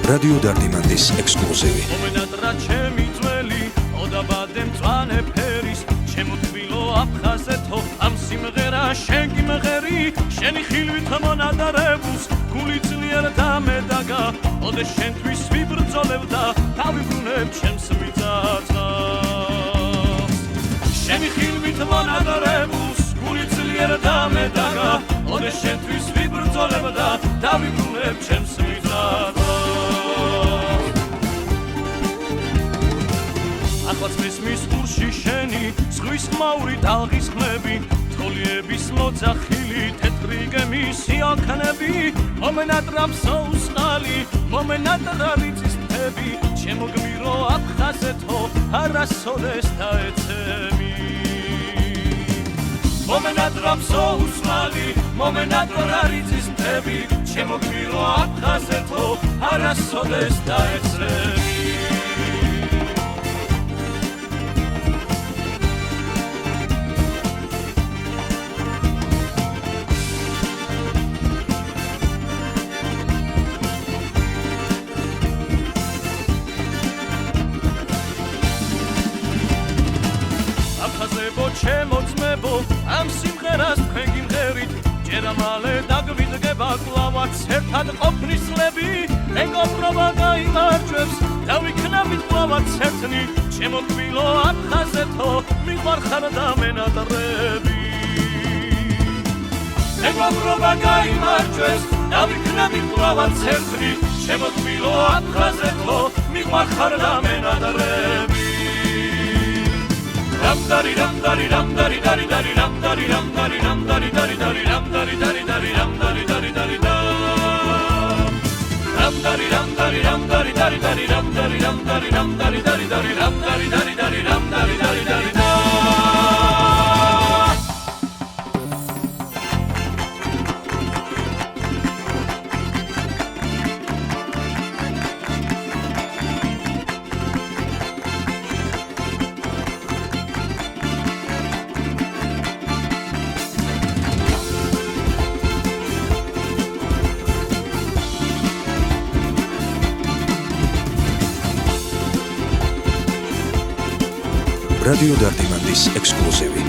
რადიო დარდიმანდის ექსკლუზივი. მომენატრა ჩემი ძველი, ოდაბადე მწვანე ფერის, შემოთბილო აფხაზეთო, ამ სიმღერა შენ გიმღერი, შენი ხილვით მონადარებულს, გული ძლიერ დამედაგა, ოდე შენთვის ვიბრძოლებ და დავიბრუნებ ჩემს მიწათას. შენი ხილვით მონადარებულს, გული ძლიერ დამედაგა, ოდე შენთვის ვიბრძოლებ და დავიბრუნებ ჩემს მიწათას. ახლაც მისმის ყურში შენი ზღვის ხმაური ტალღის ხმები თოლიების მოძახილი თეთრი გემის სიაქნები მომენატრა მსოუსყალი მომენატრა რიწის მთები შემოგმირო აფხაზეთო არასოდეს დაეცემი მომენატრა მსოუსყალი მომენატრა რიწის მთები შემოგმირო აფხაზეთო არასოდეს დაეცემი ჩემოწმებო ამ სიმღერას თქვენ გიმღერით ჯერა მალე დაგვიდგება კლავაც ერთად ყოფნის წლები მეგობრობა გაიმარჯვებს დავიქნებით კლავაც ერთნი შემოთბილო აფხაზეთო მიყვარხარ და მენატრები მეგობრობა გაიმარჯვებს დავიქნებით კლავაც ერთნი შემოთბილო აფხაზეთო მიყვარხარ და მენატრები Ram dari ram dari ram dari dari dari ram dari ram dari ram dari dari dari ram dari dari dari ram dari dari dari ram dari ram dari ram dari dari dari ram dari ram dari ram dari dari dari ram dari dari dari ram dari dari dari რადიო დარდიმანდის ექსკლუზივი.